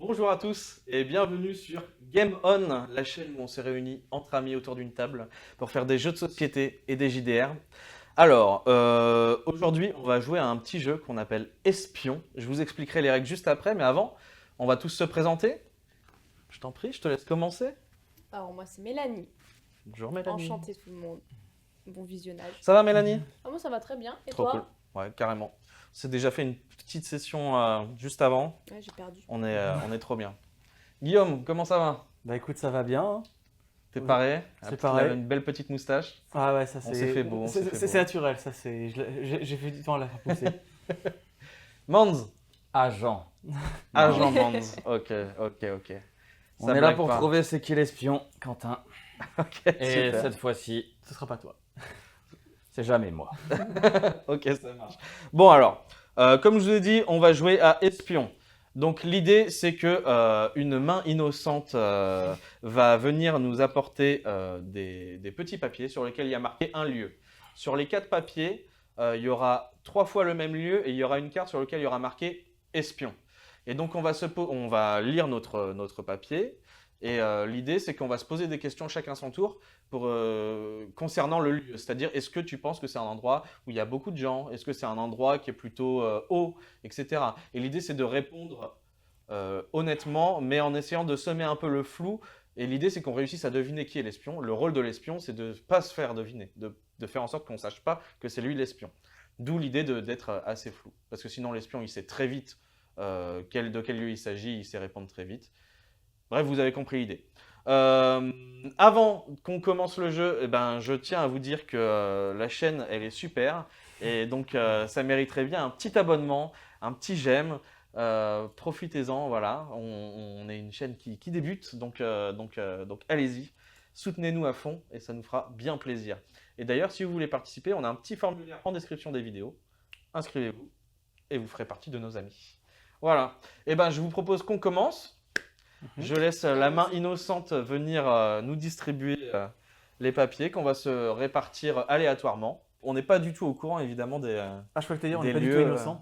Bonjour à tous et bienvenue sur Game On, la chaîne où on s'est réunis entre amis autour d'une table pour faire des jeux de société et des JDR. Alors, aujourd'hui, on va jouer à un petit jeu qu'on appelle Espion. Je vous expliquerai les règles juste après, mais avant, on va tous se présenter. Je t'en prie, je te laisse commencer. Alors moi c'est Mélanie, Bonjour Mélanie. enchantée tout le monde, bon visionnage. Ça va Mélanie? Ah moi ça va très bien, et Trop cool. toi? Ouais, carrément. On s'est déjà fait une petite session juste avant. Ouais, j'ai perdu. On est trop bien. Guillaume, comment ça va? Bah écoute, ça va bien, hein. T'es paré? C'est Il pareil. a une belle petite moustache. Ah ouais, ça On c'est. s'est fait beau, on s'est fait beau. naturel, ça c'est. J'ai fait du temps à la faire pousser. Mans. Agent. Agent Mans. Ok. On Ça est là blague pour pas. trouver c'est qui l'espion, Quentin. Ok, Et super. cette fois-ci, Ce sera pas toi. c'est jamais moi. Ok, ça marche. Bon alors, comme je vous ai dit, on va jouer à Espion. Donc l'idée, c'est que une main innocente va venir nous apporter des petits papiers sur lesquels il y a marqué un lieu. Sur les 4 papiers, il y aura 3 fois le même lieu et il y aura une carte sur laquelle il y aura marqué Espion. Et donc on va lire notre papier. Et l'idée, c'est qu'on va se poser des questions chacun son tour concernant le lieu. C'est-à-dire, est-ce que tu penses que c'est un endroit où il y a beaucoup de gens? Est-ce que c'est un endroit qui est plutôt haut, etc. Et l'idée, c'est de répondre honnêtement, mais en essayant de semer un peu le flou. Et l'idée, c'est qu'on réussisse à deviner qui est l'espion. Le rôle de l'espion, c'est de ne pas se faire deviner, de faire en sorte qu'on ne sache pas que c'est lui l'espion. D'où l'idée d'être assez flou. Parce que sinon, l'espion, il sait très vite de quel lieu il s'agit, il sait répondre très vite. Bref, vous avez compris l'idée. Avant qu'on commence le jeu, eh ben, je tiens à vous dire que la chaîne, elle est super. Et donc, ça mériterait bien un petit abonnement, un petit j'aime. Profitez-en, voilà. On est une chaîne qui débute, donc allez-y. Soutenez-nous à fond et ça nous fera bien plaisir. Et d'ailleurs, si vous voulez participer, on a un petit formulaire en description des vidéos. Inscrivez-vous et vous ferez partie de nos amis. Voilà. Et ben, je vous propose qu'on commence. Je laisse la main innocente venir nous distribuer les papiers qu'on va se répartir aléatoirement. On n'est pas du tout au courant évidemment des. Ah, je crois que t'as dit, on Des n'est pas du tout lieux, innocent.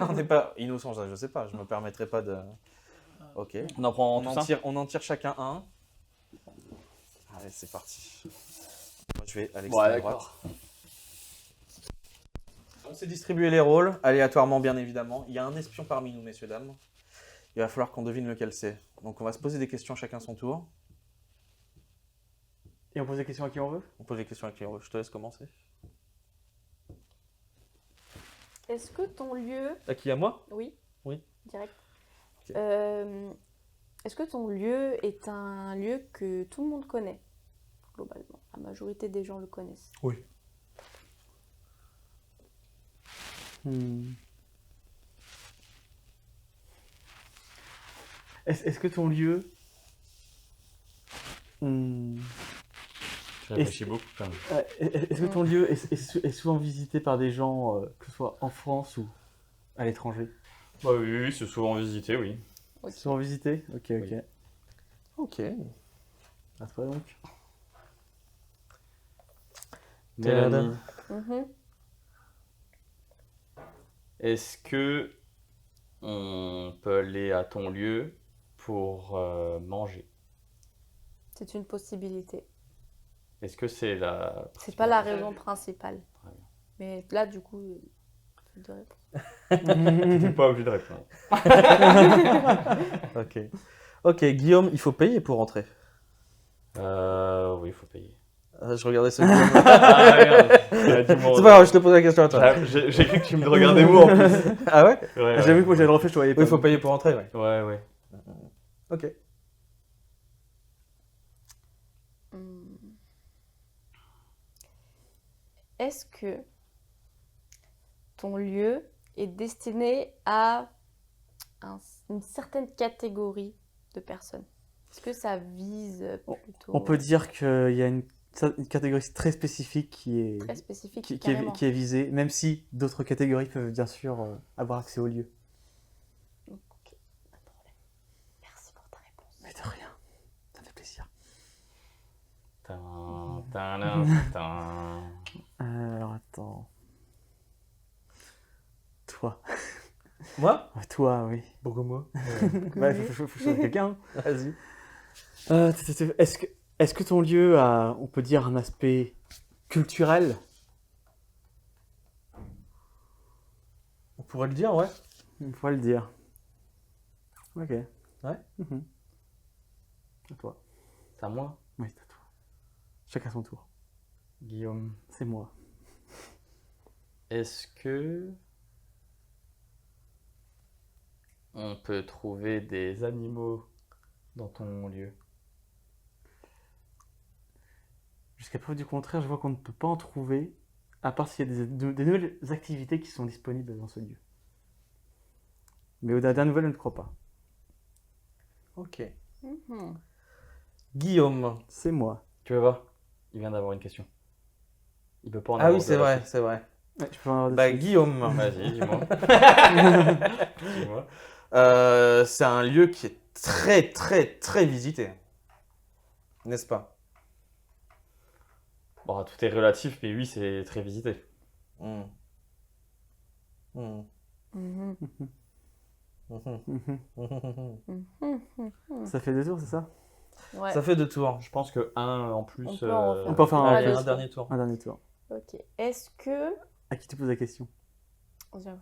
On n'est pas innocent, je sais pas, je me permettrai pas de. Ok. On en prend On tout en ça. tire chacun un. Allez, c'est parti. Moi, je vais à Ouais, l'extrême droite. d'accord. On s'est distribué les rôles, aléatoirement bien évidemment. Il y a un espion parmi nous, messieurs, dames. Il va falloir qu'on devine lequel c'est. Donc on va se poser des questions chacun son tour. Et on pose des questions à qui on veut? On pose les questions à qui on veut. Je te laisse commencer. Est-ce que ton lieu... À qui? À moi? Oui? Oui. Direct. Ok. Est-ce que ton lieu est un lieu que tout le monde connaît, globalement? La majorité des gens le connaissent. Oui. Est-ce que ton lieu. Je réfléchis beaucoup quand même. Est-ce que ton lieu est souvent visité par des gens, que ce soit en France ou à l'étranger? Bah oui, c'est souvent visité, oui. Ok. Souvent visité? Ok. Oui. Ok. À toi donc. Mélanie, Mhm. est-ce que on peut aller à ton lieu pour manger? C'est une possibilité. Est-ce que c'est la... C'est pas la raison principale. Très bien. Mais là, du coup, de réponse. T'es pas obligé de répondre. Ok. Ok, Guillaume, il faut payer pour rentrer. Oui, il faut payer. Je regardais ce Guillaume. Ah merde, c'est C'est pas grave, je te pose la question à toi. J'ai cru que tu me regardais vous en plus. Ah ouais? Ouais, J'ai vu que moi j'avais refait, je te voyais pas. Oui, il faut payer pour rentrer, ouais. Ouais. Ok. Hmm. Est-ce que ton lieu est destiné à une certaine catégorie de personnes? Est-ce que ça vise plutôt On peut dire qu'il y a une catégorie très spécifique qui est, très spécifique, qui est, carrément? qui est visée, même si d'autres catégories peuvent bien sûr avoir accès au lieu. Ok, pas de problème. Merci pour ta réponse. Mais de rien, ça fait plaisir. Tin. Alors attends. Toi, Moi? Toi, oui. Pourquoi moi? Ouais, faut choisir quelqu'un. Vas-y. Est-ce que ton lieu a, on peut dire, un aspect culturel? On pourrait le dire, ouais. On pourrait le dire. Ok. Ouais. Mhm. À toi. C'est à moi, Oui, c'est à toi. Chacun son tour. Guillaume. C'est moi. Est-ce que on peut trouver des animaux dans ton lieu? Jusqu'à preuve du contraire, je vois qu'on ne peut pas en trouver, à part s'il y a des nouvelles activités qui sont disponibles dans ce lieu. Mais au-delà d'un nouvel, je ne crois pas. Ok. Mhm. Guillaume. C'est moi. Tu veux voir? Il vient d'avoir une question. Il peut pas en Ah avoir oui, c'est deux, là. vrai, c'est vrai. Ouais, je peux en avoir des Bah, suites. Guillaume. Vas-y, dis-moi. Dis-moi. C'est un lieu qui est très, très, très visité. N'est-ce pas? Bon, tout est relatif, mais oui, c'est très visité. Hmm. Hmm. Mhm. Mhm. Mhm. Mhm. Ça fait 2 tours, c'est ça? Ouais. Ça fait 2 tours. Je pense que un en plus. On peut en refaire. On peut en faire un Allez, plus. un dernier tour. Un dernier tour. Ok. Est-ce que. À qui tu poses la question? J'avoue.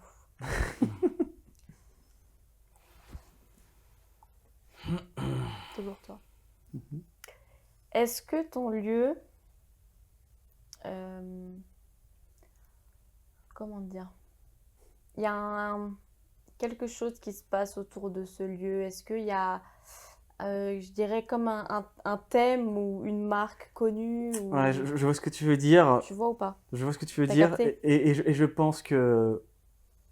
Toujours toi. Mhm. Est-ce que ton lieu. Comment dire? Il y a quelque chose qui se passe autour de ce lieu. Est-ce qu'il y a, je dirais, comme un thème ou une marque connue ou... Ouais, je vois ce que tu veux dire. Tu vois ou pas? Je vois ce que tu veux T'as dire. capté? Et je pense que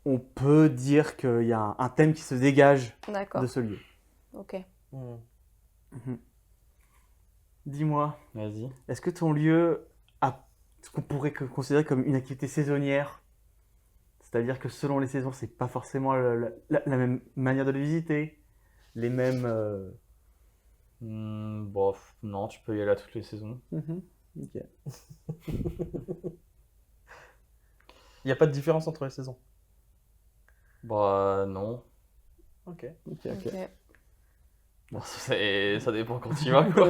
on peut dire qu'il y a un thème qui se dégage D'accord. de ce lieu. Ok. Hmm. Mhm. Dis-moi, Vas-y. est-ce que ton lieu a ce qu'on pourrait considérer comme une activité saisonnière? C'est-à-dire que selon les saisons, c'est pas forcément la même manière de le visiter, les mêmes. Bof, non, tu peux y aller à toutes les saisons. Ok. Il n'y a pas de différence entre les saisons. Bah, non. Ok. Ok. Ok. Bon, ça dépend quand tu vas, quoi.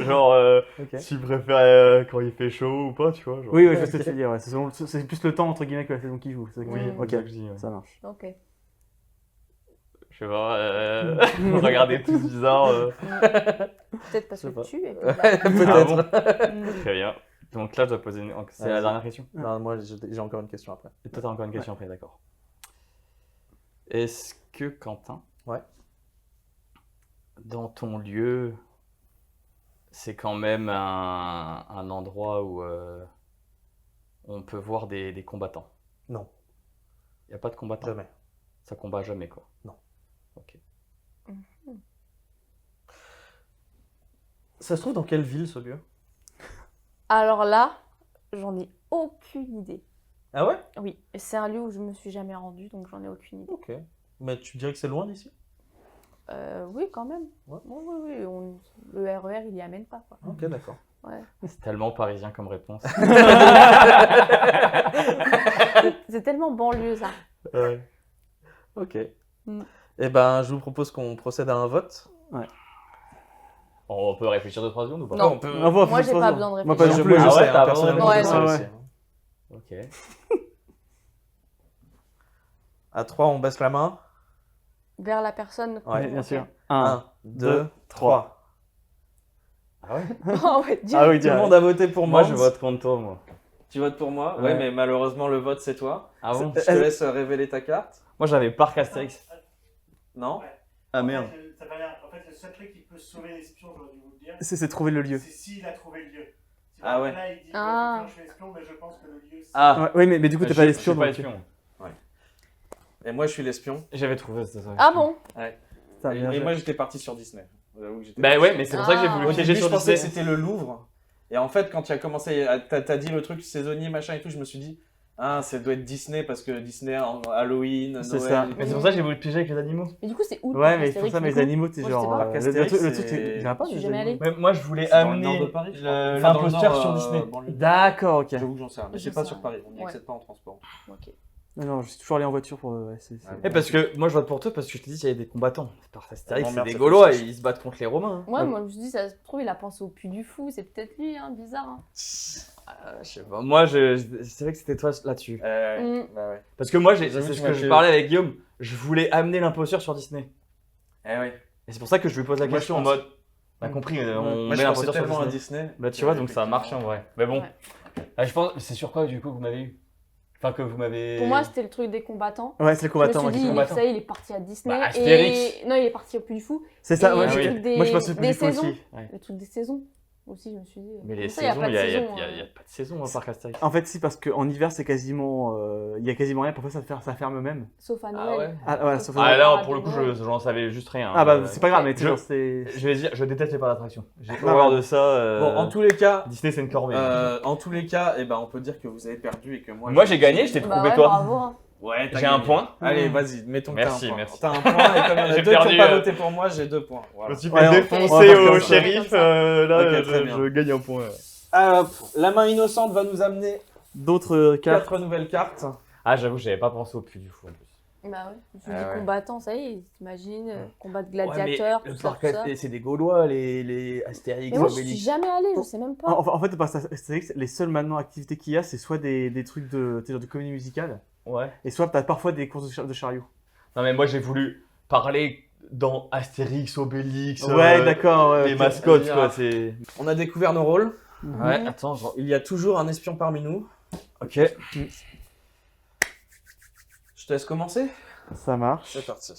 Genre, Ok. si tu préfères quand il fait chaud ou pas, tu vois. Genre. Oui, je vois ce que tu veux dire. Ouais. C'est plus le temps entre guillemets que la saison qui joue. C'est ça que Oui, tu veux dire. c'est ça que Ok. je dis, ouais. Ça marche. Ok. Je sais pas, regardez tous bizarre. Peut-être parce Je sais que pas. tu es. Peut-être. Mm. Très bien. Donc là, je dois poser une. C'est la Vas-y. dernière question. Non, moi j'ai encore une question après. Et toi, t'as encore une question après, d'accord. Est-ce que, Quentin, Ouais. dans ton lieu, c'est quand même un endroit où on peut voir des combattants? Non, Il n'y a pas de combattants? jamais. Ça combat jamais, quoi? Non. Ok. Ça se trouve dans quelle ville ce lieu? Alors là, j'en ai aucune idée. Ah ouais? Oui, c'est un lieu où je me suis jamais rendue, donc j'en ai aucune idée. Ok. Mais tu dirais que c'est loin d'ici? Oui, quand même. Ouais. Oui. Le RER, il y amène pas, quoi. Ok, d'accord. Ouais. C'est tellement parisien comme réponse. C'est tellement banlieue, ça. Ouais. Ok. Mm. Eh ben, je vous propose qu'on procède à un vote. On peut réfléchir 2-3 secondes ou pas? Non. On peut... Moi, j'ai pas besoin de Moi, pas réfléchir. non Je, plus. moi, je Ah sais, ouais, hein, t'as personnellement, vraiment je sais raison. aussi, Ouais. hein. Ok. À 3, on baisse la main. Vers la personne. Ouais, bien Ok. sûr. 1, 2, 3. Ah ouais? Oh, ouais, direct. Ah oui, Tout le monde a voté pour moi. Moi, je vote contre toi, moi. Tu votes pour moi? Ouais. Ouais, mais malheureusement, le vote, c'est toi. Ah bon? Je te laisse révéler ta carte. Moi, j'avais Parc Astérix. Non? Ah En merde. fait, ça veut rien. En fait, le seul truc qui peut sauver l'espion, j'aurais dû vous le dire, C'est trouver le lieu. c'est s'il a trouvé le lieu. Si Ah vraiment ouais. Là, il dit Ah. ouais, je suis espion, mais je pense que le lieu, c'est. Ah! Ouais, oui, mais du coup, t'es Je- pas je l'espion. suis pas donc- espion. Et moi, je suis l'espion. J'avais trouvé, c'était ça. Ah bon? Putain, bien Et joué. moi, j'étais parti sur Disney. J'avoue que j'étais Bah parti ouais, sur- mais c'est pour ça que j'ai Ah. voulu Au piéger début, sur je pensais que Disney. c'était le Louvre. Et en fait, quand tu as commencé, t'as dit le truc saisonnier, machin et tout, je me suis dit, ah, ça doit être Disney parce que Disney, Halloween, C'est Noël. ça. Mais c'est pour ça que j'ai voulu piéger avec les animaux. Mais du coup, c'est où le Ouais, parc mais c'est pour Astérix, ça, du mes coup animaux, t'es Moi, je sais genre. pas. Parc Le Astérix, truc, c'est- il y en a pas Je suis des jamais animaux. allée. Mais moi, je voulais C'est dans le amener nord de Paris, je crois. Enfin, dans le l'imposteur nord, sur Disney. banlieue. D'accord, ok. J'avoue que j'en sais rien, mais Je c'est pas sais sur rien. Paris, on n'y Ouais. accède pas en transport. Ok. Non, je suis toujours allé en voiture pour. Ouais, Parce que moi je vote pour toi parce que je te dis qu'il y a des combattants. Par Astérix, c'est M'emmerde des cette Gaulois et conversation. ils se battent contre les Romains. Ouais, moi je me dis, ça se trouve, il a pensé au Puy du Fou, c'est peut-être lui, hein, bizarre. Hein. Je sais pas. Moi, je savais que c'était toi là-dessus. Mm. Bah ouais. Parce que moi, J'avoue, c'est tu ce m'as que je fait- parlais avec Guillaume. Je voulais amener l'imposture sur Disney. Eh oui. Et c'est pour ça que je lui pose la Moi, question je en pense- mode. T'as compris, on Moi, met je pensais l'imposture sur tellement à Disney. Disney. Bah, tu vois, donc ça a marché en vrai. Mais bon. Ouais. Je pense. C'est sur quoi du coup que vous m'avez eu? Enfin, que vous m'avez. Pour moi, c'était le truc des combattants. Ouais, c'est le combattant. Je me suis dit, combattant. ça y est, il est parti à Disney. Bah, Astérix. Et... Non, il est parti au Puy du Fou. C'est ça, Et ouais, le oui. truc des, moi je pense que des plus du saisons. aussi. Le truc des saisons. Aussi, je me suis dit. Mais comment les ça, saisons, pas il de y a saison, pas de saison à part Astérix. En fait, si, parce qu'en hiver, c'est quasiment. Il y a quasiment rien, parfois ça ferme même. Sauf à Ah Noël. ouais. Ah, voilà, sauf Ah à- là, pour le coup, j'en savais juste rien. Ah bah, c'est pas grave, mais tu sais, je- genre, c'est. Je vais dire, je déteste les parcs d'attraction. J'ai Ah, horreur ouais. de ça. Bon, en tous les cas, Disney, c'est une corvée. en tous les cas, eh ben, on peut dire que vous avez perdu et que moi. Moi, j'ai gagné, je t'ai Bah trouvé ouais, toi. bravo. Hein. Ouais, t'as J'ai un gagné. point. Allez, vas-y, mettons que Merci, t'as un point. merci. T'as un point et comme il y en a J'ai deux qui perdu, n'ont pas euh. voté pour moi, j'ai 2 points. Je Voilà. me suis Ouais, fait on- défoncer on va faire au comme ça. shérif. Là, Ok, très bien. je gagne un point. Hop, la main innocente va nous amener D'autres cartes. 4 nouvelles cartes. Ah, j'avoue, j'avais pas pensé au Puy du Fou en plus. Bah ouais. Je me suis Ah dit ouais. combattant, ça y est, t'imagines, combat de Ouais, mais gladiateurs, le tout ça, parc tout ça. c'est des Gaulois, les Astérix, Mais moi, je suis Obélix. jamais allée, je sais même pas. En fait, parce que c'est vrai que les seules maintenant activités qu'il y a, c'est soit des trucs de, tu sais, genre de comédie musicale, Ouais. et soit t'as parfois des courses de chariot. Non, mais moi, j'ai voulu parler dans Astérix, Obélix. Ouais, d'accord. Ouais, Les ok. mascottes, bien. quoi, c'est. On a découvert nos rôles. Ouais, attends, Il y a toujours un espion parmi nous. ok. Je te laisse commencer. Ça marche. C'est parti.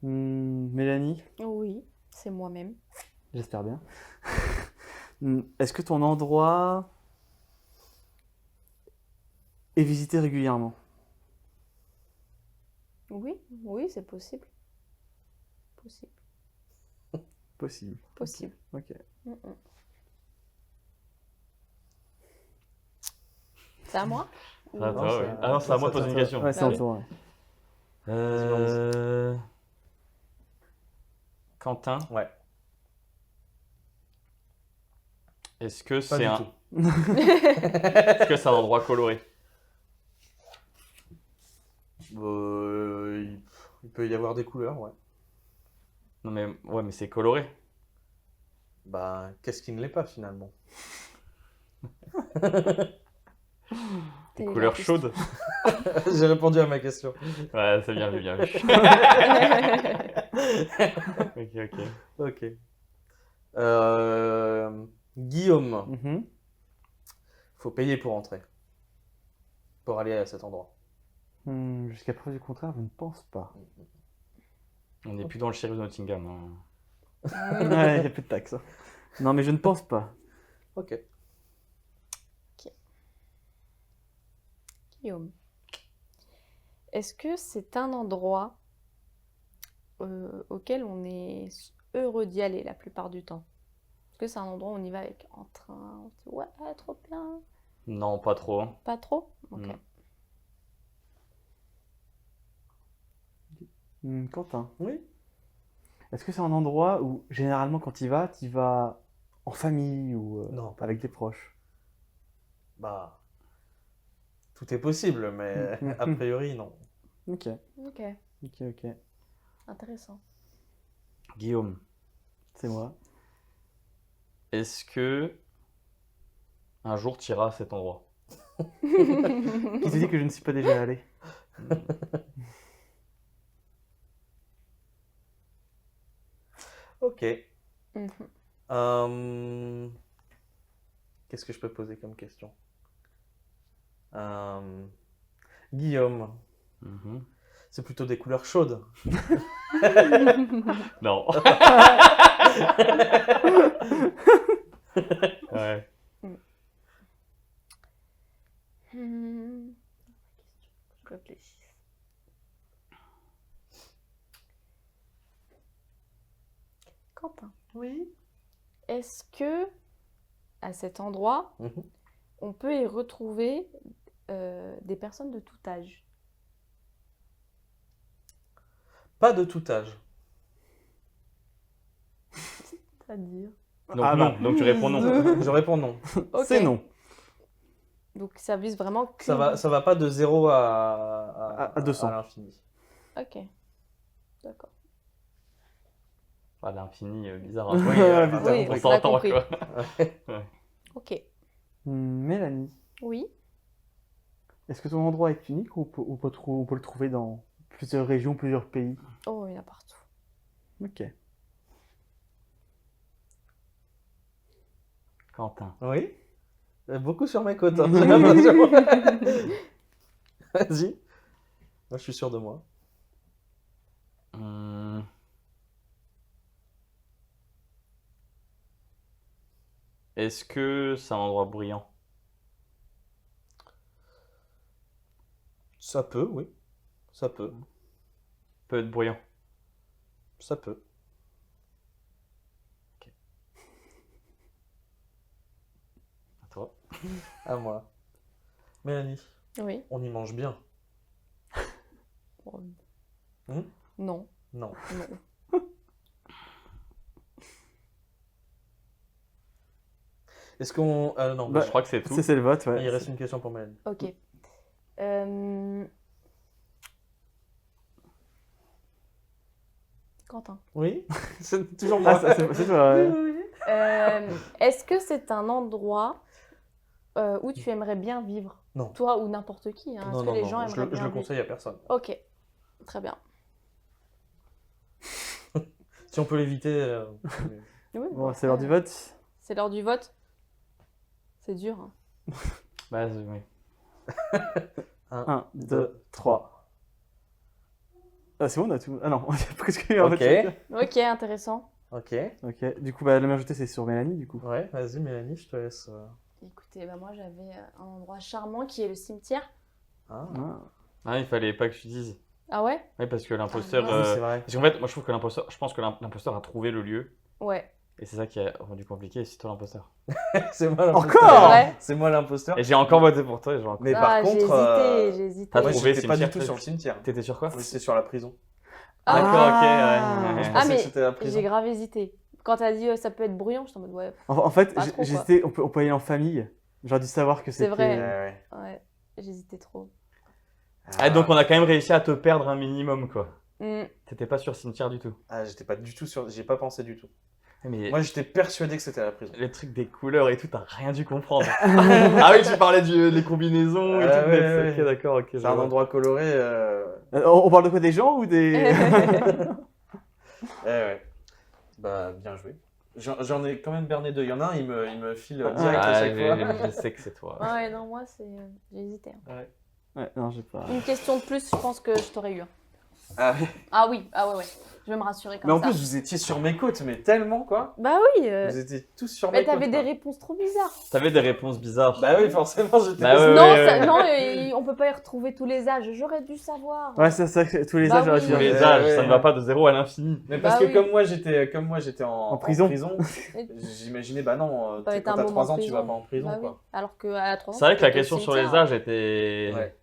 Mélanie, Oui, c'est moi-même. j'espère bien. Est-ce que ton endroit est visité régulièrement? Oui, oui, c'est possible. Possible. Possible. Possible. Ok. Mm. C'est à moi? Ah, Non, toi, c'est ouais. à- Ah non, c'est à moi de c'est à poser une toi. question. Ouais, c'est Bah en oui. tour. Ouais. Quentin, Ouais. est-ce que Pas c'est du un. tout. Est-ce que c'est un endroit coloré? Il peut y avoir des couleurs, ouais. Non, mais ouais, mais c'est coloré. Bah, qu'est-ce qui ne l'est pas finalement? T'es Couleur la chaude. J'ai répondu à ma question. Ouais, c'est bien vu, bien vu. Ok, ok. Ok. Guillaume, Mhm. faut payer pour entrer. Pour aller à cet endroit. Jusqu'à preuve du contraire, je ne pense pas. On n'est plus dans le shérif de Nottingham. Hein. Ouais, il n'y a plus de taxes. Non, mais je ne pense pas. Ok. Guillaume. Est-ce que c'est un endroit auquel on est heureux d'y aller la plupart du temps? Est-ce que c'est un endroit où on y va avec en train? On se dit, ouais, trop bien. Non, pas trop. Hein. Pas trop? Ok. Non. Quentin, Oui. est-ce que c'est un endroit où, généralement, quand tu vas en famille ou Non, pas avec des proches? Bah, tout est possible, mais a priori, non. Ok, Ok, ok. intéressant. Guillaume, C'est moi. est-ce que un jour tu iras à cet endroit? Qui te dit que je ne suis pas déjà allé? Ok. Mhm. Qu'est-ce que je peux poser comme question? Guillaume, Mhm. c'est plutôt des couleurs chaudes. Non. Ouais. Je réfléchis. Quentin, Oui. est-ce que à cet endroit, Mhm. on peut y retrouver des personnes de tout âge? Pas de tout âge. C'est-à-dire? Donc Ah, non, bah. donc tu réponds non. Je réponds non. Ok. C'est non. Donc ça vise vraiment que... Ça va pas de 0 à 200. à l'infini. Ok, d'accord. Pas l'infini, bizarre. Hein. Oui, on on s'entend, l'a compris. quoi. Ok, Mélanie, oui. est-ce que ton endroit est unique ou on peut le trouver dans plusieurs régions, plusieurs pays? Oh, il y en a partout. Ok. Quentin. Oui. Beaucoup sur mes côtes, hein, j'ai l'impression. Vas-y. Moi, je suis sûr de moi. Est-ce que c'est un endroit bruyant? Ça peut, oui. Ça peut. Peut être bruyant. Ça peut. À toi. À moi. Mélanie, Oui. on y mange bien. Bon. Hmm Non, Non. non. Est-ce qu'on... non, Bah, Je crois que c'est tout. C'est le vote, ouais. il reste une question pour Mélanie. Ok. Quentin. Oui. C'est toujours Ah, moi. c'est toi, ouais. Est-ce que c'est un endroit où tu aimerais bien vivre? Non. Toi ou n'importe qui, hein. Est-ce que les gens je aimeraient le bien vivre? conseille à personne. Ok, très bien. Si on peut l'éviter... Oui, Bon, bah, c'est l'heure du vote. c'est l'heure du vote. C'est dur, hein. Bah, oui. 1, 2, 2, 3. Ah, c'est bon, on a tout. Ah non, on a presque eu un Ok. vote. Ok, intéressant. Ok. Ok, du coup, bah, la majorité, c'est sur Mélanie, du coup. Ouais, vas-y Mélanie, je te laisse... Écoutez, bah moi j'avais un endroit charmant qui est le cimetière. Ah. Ah. Ah, il fallait pas que tu dises. Ah ouais? Oui, parce que l'imposteur. Ah, Oui, c'est vrai. Parce qu'en fait, moi je trouve que l'imposteur. Je pense que l'imposteur a trouvé le lieu. Ouais. Et c'est ça qui a rendu compliqué. Et c'est toi l'imposteur. C'est moi l'imposteur. Encore? C'est vrai? C'est moi l'imposteur. Et j'ai encore voté pour toi. Et j'ai encore... Mais Ah, par j'ai contre... hésité, j'ai hésité. T'as moi, trouvé j'étais pas du cimetière, tout t'as- sur le cimetière. T'étais sur quoi? Moi, j'étais sur la prison. Ah. D'accord, ok, Ah. ouais. Je Ah, pensais mais que c'était la prison. j'ai grave hésité. Quand t'as dit ça peut être bruyant, j'étais en mode ouais. En fait, Pas trop, quoi. j'hésitais, on peut y aller en famille. J'aurais dû savoir que C'est c'était. vrai. Ouais. Ouais, j'hésitais trop. Ah, donc on a quand même réussi à te perdre un minimum, quoi. Hmm. T'étais pas sur cimetière du tout. Ah, j'étais pas du tout sûr, j'ai pas pensé du tout. Mais Moi, j'étais persuadé que c'était la prison. les trucs des couleurs et tout, t'as rien dû comprendre. Ah oui, tu parlais des combinaisons et Ah tout. ouais, mais ouais. Ok, d'accord, ok. C'est un endroit coloré. On parle de quoi, des gens ou des. Ouais. Bah, bien joué. J'en ai quand même berné deux. Il y en a un, il me file direct à Ah, chaque fois. je sais que c'est toi. Ouais, non, moi c'est. J'ai hésité. Hein. Ouais, non, j'ai pas. Une question de plus, je pense que je t'aurais eu. Hein. Ah oui. Ah oui, ah ouais, ouais. Je vais me rassurer comme Mais en ça. plus, vous étiez sur mes côtes, mais tellement quoi. Bah oui. Vous étiez tous sur Mais mes côtes. t'avais des quoi. réponses trop bizarres. T'avais des réponses bizarres. Bah oui, forcément, j'étais. Bah ouais, non, ouais, ouais. non, on peut pas y retrouver tous les âges. J'aurais dû savoir. Ouais, c'est ça, tous les Bah âges, j'aurais oui. dû Tous les Ouais, âges, ouais, ça ne ouais. va pas de 0 à l'infini. Mais parce Bah que oui. comme moi j'étais en prison. J'imaginais bah non, Ça va être un quand t'as moment 3 ans, tu prison. vas pas en prison Bah oui. quoi. Alors qu'à 3 ans. C'est vrai tu que la peux être au question sur les cimetière. âges était. Ouais. était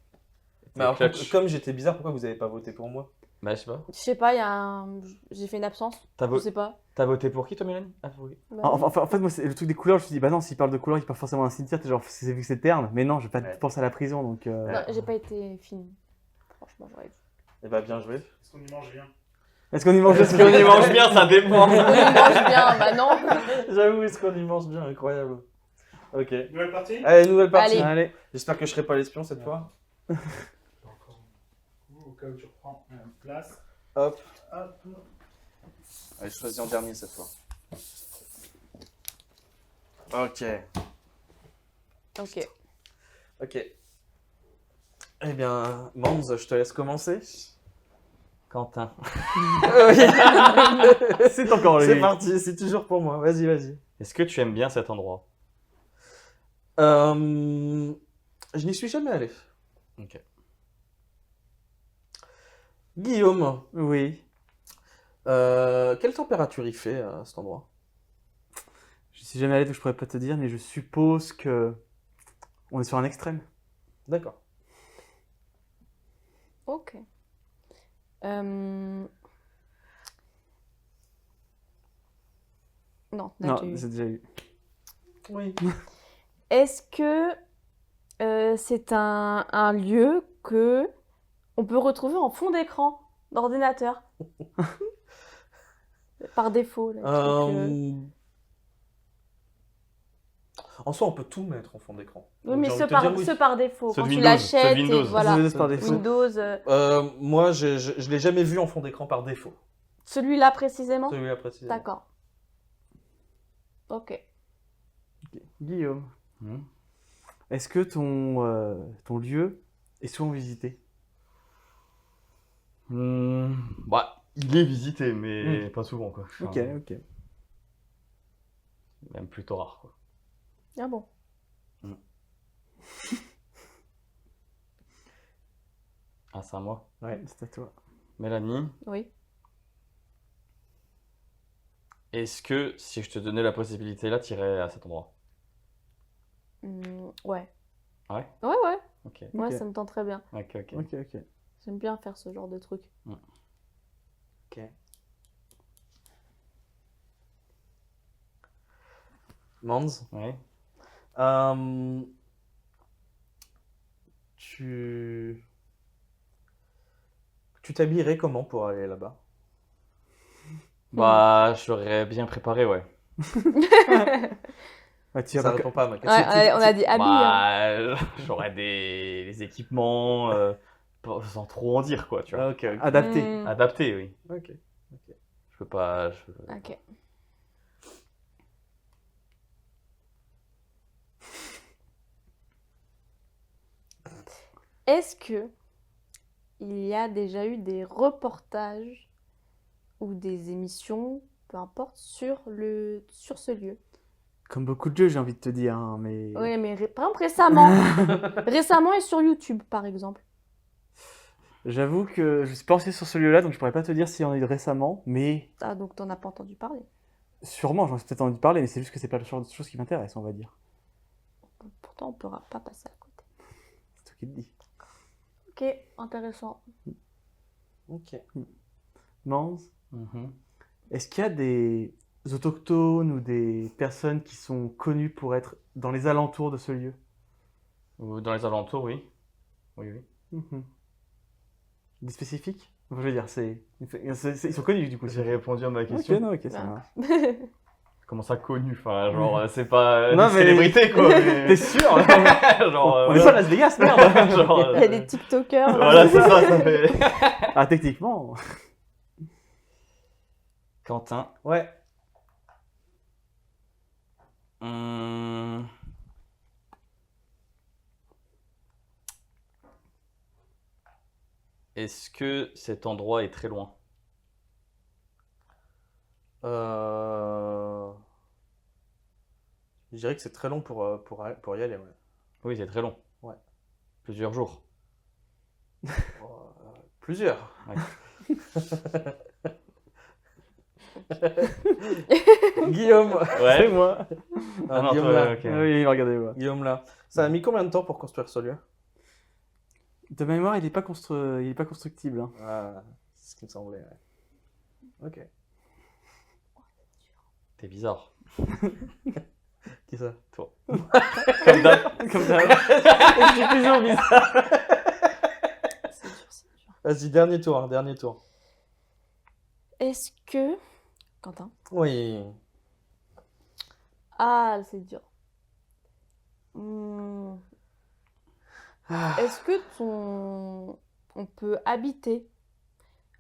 Mais alors, clutch. comme j'étais bizarre, pourquoi vous avez pas voté pour moi? Bah, je sais pas. Je sais pas, j'ai fait une absence. T'as Je sais pas. voté pour qui, toi, Mélanie? Ah, oui. Bah En, oui. en fait, moi, c'est le truc des couleurs, je me suis dit, bah non, s'il parle de couleurs, il parle forcément d'un cimetière, t'es genre, c'est vu que c'est terne, mais non, je vais pas Ouais. penser à la prison, donc. Non, j'ai pas été fine. Franchement, j'aurais dû. Eh bah bien joué. Est-ce qu'on y mange bien? Est-ce qu'on y mange Est-ce qu'on y mange bien? Ça dépend. On y mange bien, bah non. J'avoue, est-ce qu'on y mange bien? Incroyable. Ok. Nouvelle partie? Allez, nouvelle partie. Allez. Allez. J'espère que je serai pas l'espion cette fois. Encore un coup, au cas où tu reprends une place. Hop. Hop. Allez, je choisis en dernier cette fois. Ok. Ok. Ok. Eh bien, Mans, je te laisse commencer. Quentin. C'est encore lui. C'est parti, c'est toujours pour moi. Vas-y, vas-y. Est-ce que tu aimes bien cet endroit? Je n'y suis jamais allé. Ok. Guillaume, Oui. quelle température il fait à cet endroit? Je suis jamais allé, donc je pourrais pas te dire, mais je suppose que. On est sur un extrême. D'accord. Ok. Non, t'as Non, déjà eu. c'est déjà eu. Oui. Est-ce que c'est un lieu que on peut retrouver en fond d'écran d'ordinateur. Par défaut. Là, En soi, on peut tout mettre en fond d'écran. Oui, Donc, mais j'ai ceux envie de te par, dire oui. ceux par défaut. Ceux Quand de tu Windows, l'achètes, ceux de Windows. et voilà. Windows par défaut. Windows, Moi, je l'ai jamais vu en fond d'écran par défaut. celui-là précisément? Celui-là précisément. D'accord. Ok. Guillaume, Mhm. est-ce que ton lieu est souvent visité? Bah, il est visité, mais pas souvent, quoi. Ok, Enfin, ok. même plutôt rare, quoi. Ah bon. Ah, c'est à moi. Ouais. C'est à toi. Mélanie, Oui. est-ce que si je te donnais la possibilité là, t'irais à cet endroit? Ouais. Ouais? Ouais, ouais. Ok, Ouais, Ok. ça me tente très bien. ok, ok. Ok, ok. J'aime bien faire ce genre de truc. Ok. Mans, Ouais. tu t'habillerais comment pour aller là-bas? Bah, je l'aurais bien préparé, ouais. Ouais, tu Ça irais répond pas à ma Ouais, question. on a dit habille. hein. Bah, j'aurais des équipements sans trop en dire, quoi, tu vois. Ok, ok. adapté. Adapté, oui. Ok. Je peux pas. Ok. Est-ce que il y a déjà eu des reportages ou des émissions, peu importe, sur ce lieu? Comme beaucoup de jeux, j'ai envie de te dire, hein, mais... Oui, mais par exemple récemment. Récemment et sur YouTube, par exemple. J'avoue que je suis pas resté sur ce lieu-là, donc je pourrais pas te dire s'il y en a eu récemment, mais Ah, donc t'en as pas entendu parler. sûrement, j'en ai peut-être entendu parler, mais c'est juste que c'est pas le genre de choses qui m'intéresse, on va dire. Pourtant, on pourra pas passer à côté. C'est toi qui le dis. Ok, intéressant. Ok. Mans, Mhm. est-ce qu'il y a des autochtones ou des personnes qui sont connues pour être dans les alentours de ce lieu? Ou dans les alentours, oui. Oui, oui. Mhm. Des spécifiques? Je veux dire, ils sont connus du coup. J'ai répondu à ma Ok, question. non, ok, ça Ah. marche. Comment ça connu? Enfin, genre, c'est pas Non, des mais- célébrités, quoi. mais- T'es sûr? Genre, On est pas à Las Vegas, merde! Genre, Il y a des TikTokers. voilà, c'est ça, ça fait. Ah, techniquement. Quentin. Ouais. Hum, Est-ce que cet endroit est très loin? Je dirais que c'est très long pour y aller. Ouais. Oui, c'est très long. Ouais. Plusieurs jours. Plusieurs. Ouais. Guillaume. Ouais. C'est moi. Ah non, Guillaume toi, là. ok. Ah oui, regardez-moi. Guillaume là. Ça a mis combien de temps pour construire ce lieu? De mémoire, il est pas constructible. Hein. Ah, c'est ce qui me semblait. Ouais. Ok. T'es bizarre. Qui ça? Toi. Comme d'hab. Comme d'hab. Je suis toujours bizarre. C'est dur, c'est dur. Vas-y, dernier tour, dernier tour. Est-ce que... Quentin? Oui. Ah, c'est dur. Hmm. Est-ce que on peut habiter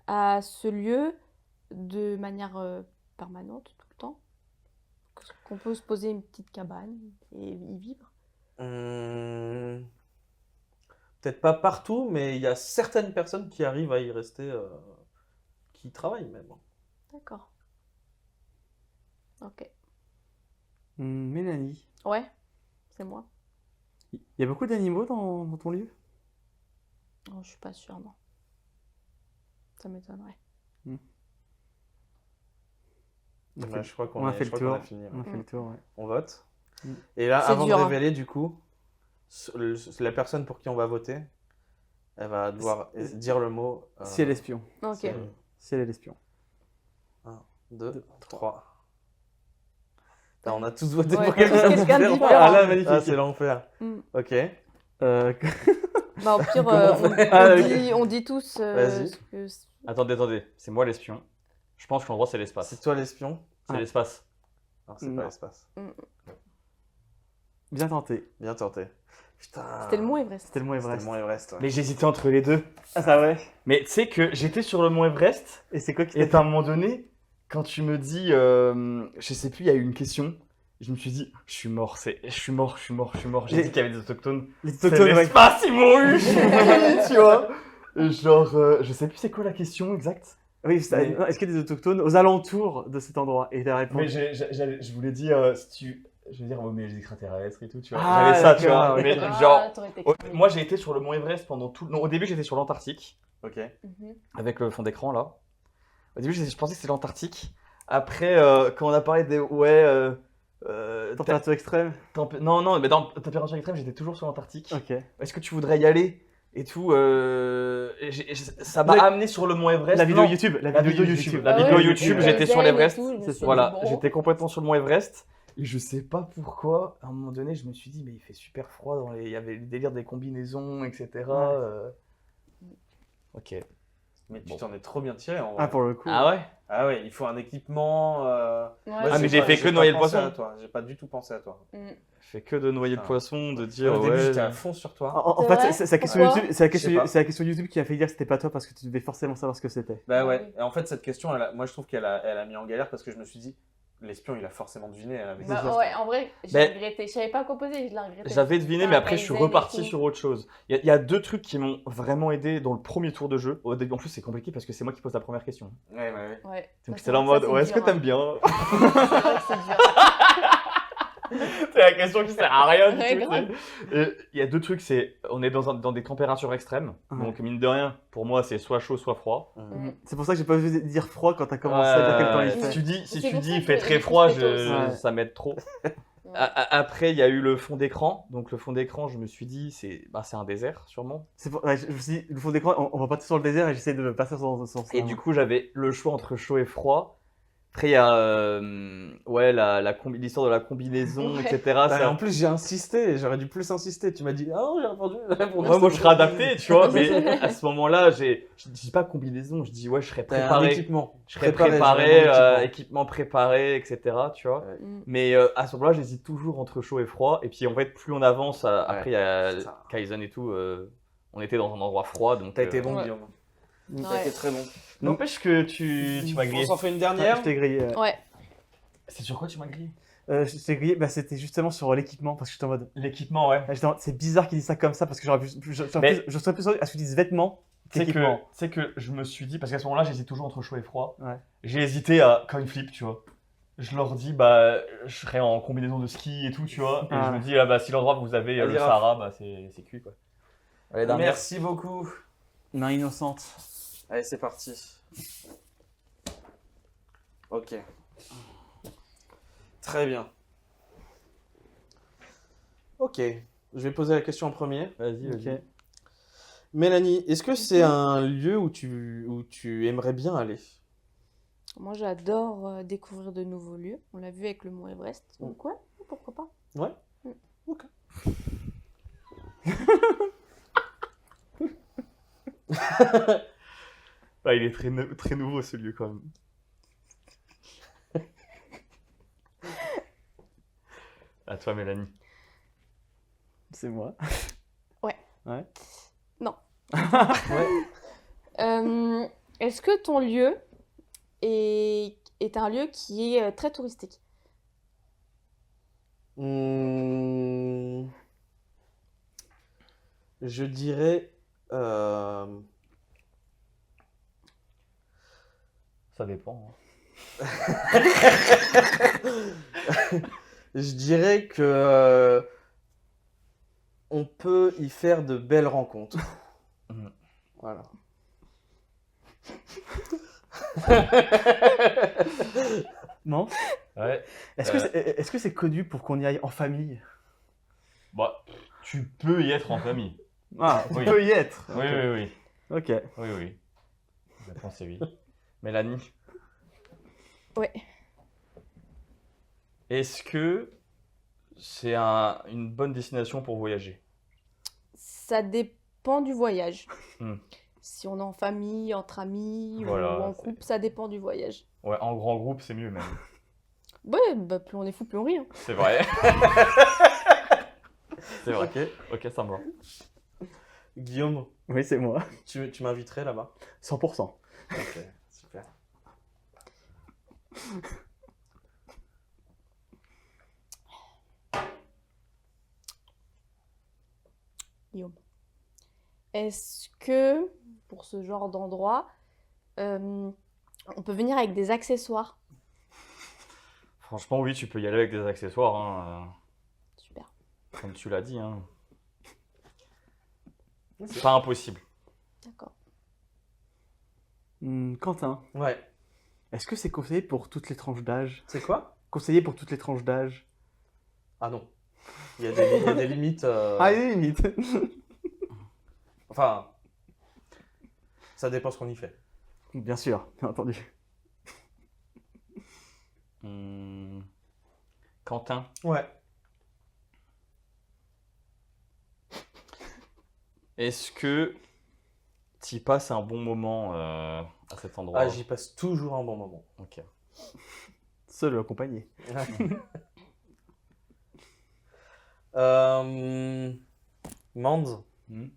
à ce lieu de manière permanente tout le temps? Qu'on peut se poser une petite cabane et y vivre? Peut-être pas partout, mais il y a certaines personnes qui arrivent à y rester, qui y travaillent même. D'accord. Ok. Mélanie, Ouais, c'est moi. il y a beaucoup d'animaux dans ton lieu? Oh, je suis pas sûre, non. Ça m'étonnerait. Ouais, je crois qu'on On a est- fait je le crois qu'on tour. a fini. Ouais. On a fait le tour, ouais. On vote. Mm. Et là, C'est avant dur, de hein. révéler, du coup, la personne pour qui on va voter, elle va devoir dire le mot. Si elle est espion. Ok. c'est- Si elle est l'espion. 2, 3. On a tous voté Ouais, pour quelqu'un quelqu'un de différent. différent. Ah là, magnifique. Ah, c'est l'enfer. Hmm. Ok. Bah, au pire, Ah, on dit tous Vas-y. ce que... Attendez, c'est moi l'espion. Je pense que l'endroit c'est l'espace. C'est toi l'espion? C'est Ouais. l'espace. Non, c'est Non. pas l'espace. Bien tenté. Bien tenté. Putain. C'était le Mont Everest. C'était le Mont C'était Everest. le Mont Everest, ouais. Mais j'hésitais entre les deux. Ah, ça ouais. Mais tu sais que j'étais sur le mont Everest Et c'est quoi qui et t'a à un moment donné, quand tu me dis, je sais plus, il y a eu une question, je me suis dit, je suis mort. J'ai Les- dit qu'il y avait des autochtones. Les C'est autochtones, ouais. l'espace, ils m'ont eu. Tu vois. Et genre, je sais plus c'est quoi la question exacte. Oui, Mais- non, est-ce qu'il y a des autochtones aux alentours de cet endroit? Et t'as répondu. Mais je voulais dire, si tu... Je veux dire, oh, mais les extraterrestres et tout, tu vois. Ah, J'avais ça, tu d'accord, vois. ouais. Mais Ah, genre, t'aurais été cramé. moi j'ai été sur le mont Everest pendant tout... Non, au début j'étais sur l'Antarctique. Ok. Mhm. Avec le fond d'écran là. Au début, je pensais que c'était l'Antarctique. Après, quand on a parlé des. Température extrême. Non, mais dans température extrême, j'étais toujours sur l'Antarctique. Ok. Est-ce que tu voudrais y aller et tout ça m'a La- amené sur le mont Everest. La vidéo Non, YouTube. La vidéo YouTube. La Ah vidéo ouais, YouTube, le j'étais sur zen et l'Everest. tout, je me suis dit, Voilà, bon. j'étais complètement sur le mont Everest. Et je sais pas pourquoi, à un moment donné, je me suis dit, mais il fait super froid. Il y avait le délire des combinaisons, etc. Ok. Mais tu Bon. t'en es trop bien tiré en vrai. Ah, pour le coup. Ah ouais. Ah ouais, il faut un équipement. Ouais, Moi, Ah, mais j'ai j'ai pas- fait que pas noyer le pensé poisson. à toi. J'ai pas du tout pensé à toi. Fait que de noyer le Ah. poisson, de dire Au début, ouais. j'étais à fond sur toi. En C'est fait, vrai c'est la question Pourquoi YouTube, c'est la Je sais question, pas. c'est la question YouTube qui a fait dire que c'était pas toi parce que tu devais forcément savoir ce que c'était. Bah Ah ouais. oui. Et en fait, cette question, moi, je trouve qu'elle a mis en galère parce que je me suis dit, l'espion, il a forcément deviné. Avec Bah, cette question. ouais, en vrai, j'ai Mais- regretté. Je savais pas quoi poser, je l'ai regretté. J'avais deviné, mais après je suis Zen et reparti tout. sur autre chose. Il y a deux trucs qui m'ont vraiment aidé dans le premier tour de jeu. Au début, en plus, c'est compliqué parce que c'est moi qui pose la première question. Ouais, ouais. Ouais. Donc Ça, c'est là en ça, mode, c'est ouais, est-ce que dur, t'aimes hein. bien C'est vrai que c'est dur. C'est la question qui sert à rien du Ouais, tout. grave. tu sais. Et il y a deux trucs, c'est on est dans des températures extrêmes. Ouais. Donc mine de rien, pour moi, c'est soit chaud, soit froid. C'est pour ça que j'ai pas osé dire froid quand t'as commencé à dire quel temps il Si fait. tu dis, si C'est tu pour dis ça il que fait les très froid, cristaux aussi. ça m'aide trop. Après, il y a eu le fond d'écran. Donc le fond d'écran, je me suis dit, c'est un désert sûrement. Ouais, je me suis dit, le fond d'écran, on va partir sur le désert et j'essaie de passer sur ça. Et du coup, j'avais le choix entre chaud et froid. Après, il y a l'histoire de la combinaison, Ouais. etc. Bah, Ça- en plus, j'ai insisté. J'aurais dû plus insister. Tu m'as dit, ah non, j'ai répondu. Ouais, moi, je serais adapté, tu vois. Mais à ce moment-là, je dis pas combinaison, je dis ouais, je serais T'as un préparé. équipement. Je serais Préparé, préparé, j'ai vraiment l'équipement. équipement préparé, etc. Tu vois. Mm. Mais à ce moment-là, j'hésite toujours entre chaud et froid. Et puis en fait, plus on avance, après il y a c'est ça. Kaizen et tout, on était dans un endroit froid. Donc, T'as été bon, Ouais. Guillaume. Ouais. T'as été très bon. N'empêche que tu m'as grillé. On s'en fait une Ouais, dernière. je t'ai grillé. Ouais. C'est sur quoi tu m'as grillé? Je t'ai grillé, bah, c'était justement sur l'équipement parce que j'étais en mode. L'équipement, ouais. C'est bizarre qu'il dise ça comme ça parce que j'aurais pu. Mais- Je serais plus sûr à ce qu'ils disent vêtements C'est qu'équipement. que je me suis dit, parce qu'à ce moment-là, j'hésitais toujours entre chaud et froid. Ouais. J'ai hésité à coin flip, tu vois. Je leur dis, bah, je serais en combinaison de ski et tout, tu vois. Et Ah. je me dis, ah, bah, si l'endroit où vous avez Vas-y, le Raph. Sahara, bah, c'est cuit, quoi. Allez, dernière. Merci beaucoup. Main innocente. Allez, c'est parti. Ok. Très bien. Ok. Je vais poser la question en premier. Vas-y, vas-y. Ok. Mélanie, est-ce que c'est un lieu où tu aimerais bien aller? Moi, j'adore découvrir de nouveaux lieux. On l'a vu avec le Mont Everest. Donc, ouais, pourquoi pas. Ouais. Mm. Ok. Bah, il est très nouveau, ce lieu, quand même. À toi, Mélanie. C'est moi. Est-ce que ton lieu est un lieu qui est très touristique? Hmm. Je dirais. Ça dépend. Hein. Je dirais que on peut y faire de belles rencontres. Mhm. Voilà. Non. Ouais. Est-ce que c'est connu pour qu'on y aille en famille? Bah, tu peux y être en famille. Ah, on Oui. peut y être. Oui, oui, oui. Ok. Oui, oui. La réponse est oui. Mélanie, Ouais. Est-ce que c'est une bonne destination pour voyager? Ça dépend du voyage. Hmm. Si on est en famille, entre amis Voilà, ou en c'est- couple, ça dépend du voyage. Ouais, en grand groupe, c'est mieux même. Ouais, bah, plus on est fou, plus on rit. Hein. C'est vrai. C'est vrai. Ok, ça me va. Guillaume, Oui, c'est moi. tu m'inviterais là-bas? 100%. Ok, super. Guillaume. Est-ce que, pour ce genre d'endroit, on peut venir avec des accessoires? Franchement, oui, tu peux y aller avec des accessoires, hein, Super. comme tu l'as dit. Hein. C'est pas impossible. D'accord. Quentin, Ouais. est-ce que c'est conseillé pour toutes les tranches d'âge? C'est quoi? Conseillé pour toutes les tranches d'âge? Ah non. Il y a des limites. Ah, il y a une limite. Enfin, ça dépend ce qu'on y fait. Bien sûr, bien entendu. Quentin, Ouais. est-ce que tu passes un bon moment à cet endroit? Ah, j'y passe toujours un bon moment. Ok. Seul ou accompagné. Mande, Hmm.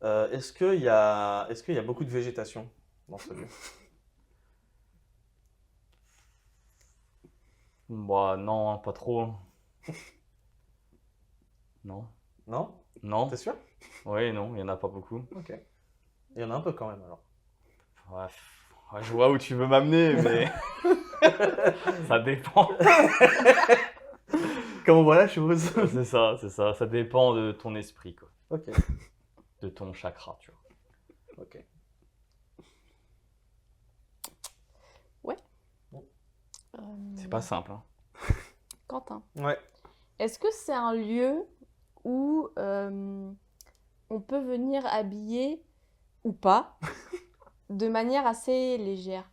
est-ce qu'il y a beaucoup de végétation dans ce lieu? Bah non, hein, pas trop. Non. Non? Non. T'es sûr? Oui, non, il y en a pas beaucoup. Ok. Il y en a un peu quand même alors. Ouais, ouais, je vois où tu veux m'amener, mais ça dépend. Comme on voit la chose. C'est ça, c'est ça. Ça dépend de ton esprit, quoi. Ok. De ton chakra, tu vois. Ok. C'est pas simple, hein. Quentin, Ouais. est-ce que c'est un lieu où on peut venir habiller ou pas de manière assez légère?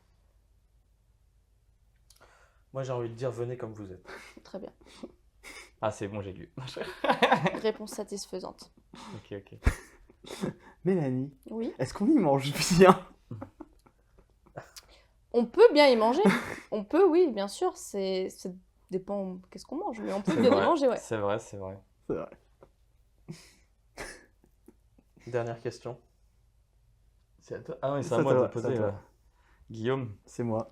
Moi j'ai envie de dire venez comme vous êtes. Très bien. Ah, c'est bon, j'ai lu. Réponse satisfaisante. Ok, ok. Mélanie, Oui. est-ce qu'on y mange bien? On peut bien y manger. On peut, oui, bien sûr. Ça dépend qu'est-ce qu'on mange, mais on peut C'est bien y vrai, manger, ouais. c'est vrai, c'est vrai. C'est vrai. Dernière question. C'est à toi. Ah oui, c'est C'est à à moi toi, de poser. c'est à toi. Là. Guillaume, C'est moi.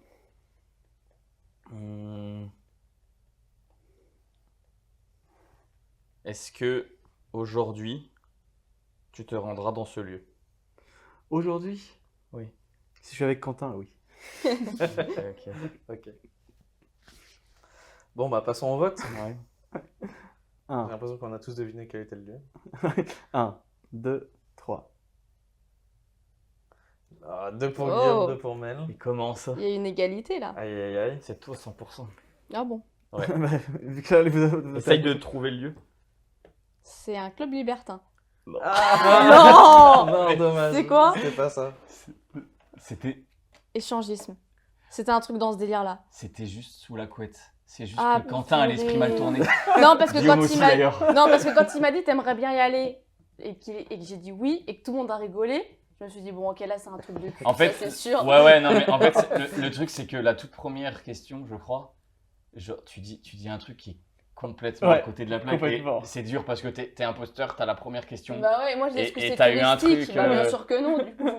est-ce que aujourd'hui tu te rendras dans ce lieu? Aujourd'hui? Oui. Si je suis avec Quentin, oui. Ok. Ok. Bon bah passons au vote. Ouais. J'ai 1, l'impression qu'on a tous deviné quel était le lieu. 1, 2, 3. Ah, 2 pour Oh. Guillaume, 2 pour Mel. Et comment ça? Il y a une égalité là. Aïe aïe aïe. C'est toi 100%. Ah bon? Ouais. Vu que là, vous Essaye de trouver le lieu. C'est un club libertin. Ah Non. non, dommage. C'est quoi? C'était pas ça. C'était Échangisme. C'était un truc dans ce délire là. juste sous la couette. C'est juste Ah, que Quentin a l'esprit mal tourné. Non, parce que Guillaume quand aussi il m'a d'ailleurs. non, parce que quand il m'a dit t'aimerais bien y aller et que j'ai dit oui et que tout le monde a rigolé, je me suis dit bon ok là c'est un truc de cul. En fait, ça, c'est sûr. ouais, non, mais en fait, le truc, c'est que la toute première question, je crois, genre, tu dis un truc qui est complètement Ouais, à côté de la plaque. Et complètement. c'est dur parce que t'es imposteur, t'as la première question. Bah ouais, moi j'ai Et- dit que et c'est t'as eu un touristique. truc, Bah, bien sûr que non du coup.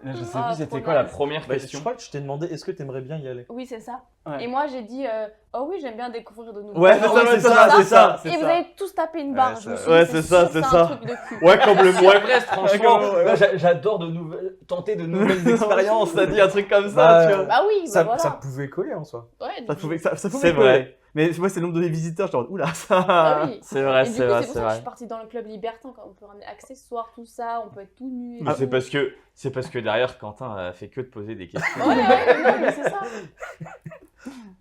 Je sais Ah, plus, c'était trop quoi la naze. première Bah, je question? crois que je t'ai demandé est-ce que t'aimerais bien y aller. Oui, c'est ça. Ouais. Et moi j'ai dit oh oui, j'aime bien découvrir de nouveaux Ouais, choses. c'est ça. Et vous avez tous tapé une barre. Ouais, je me ça- suis ouais, dit, c'est sûr ça, que c'est un ça. truc de cul. Ouais, comme le Ouais, Brest, franchement, Ouais, moi, j'adore tenter de nouvelles expériences. T'as dit un truc comme ça, Bah, tu vois. Bah oui, bah Ça, voilà. ça pouvait coller en soi. Ouais, Ça donc- pouvait, ça pouvait C'est coller. vrai. Mais moi, c'est le nombre de visiteurs, je dis, oula, ça. Ah oui. C'est vrai, Et du coup, c'est vrai, c'est pour c'est ça que je vrai. suis partie dans le club libertin quand on peut ramener accessoires, tout ça, on peut être tout nu. et Mais tout. c'est parce que derrière, Quentin a fait que de poser des questions. Ouais, ouais, non, mais c'est ça.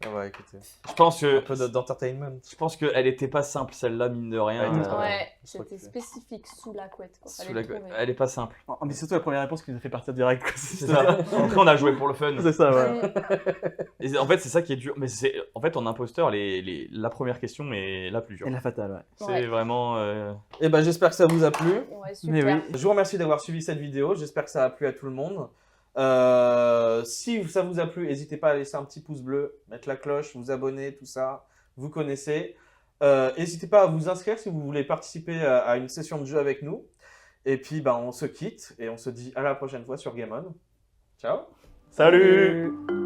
Ah ouais, écoutez. Je pense Un que peu d'entertainment. je pense qu'elle était pas simple celle-là, mine de rien. Elle était très bien. Ouais, je crois c'était que- spécifique sous la couette. Quoi. Sous Fallait la- le trouver. Elle est pas simple. Mais c'est surtout la première réponse qui nous a fait partir direct. Quoi. C'est ça. Après, on a joué pour le fun. C'est ça, ouais. Et en fait, c'est ça qui est dur. Mais c'est en fait en imposteur, la première question est la plus dure. Et la fatale, ouais. C'est Ouais. vraiment. Eh ben, j'espère que ça vous a plu. Ouais, Mais super. oui. Je vous remercie d'avoir suivi cette vidéo. J'espère que ça a plu à tout le monde. Si ça vous a plu, n'hésitez pas à laisser un petit pouce bleu, mettre la cloche, vous abonner, tout ça. Vous connaissez. N'hésitez pas à vous inscrire si vous voulez participer à une session de jeu avec nous. Et puis, on se quitte et on se dit à la prochaine fois sur Game On. Ciao! Salut.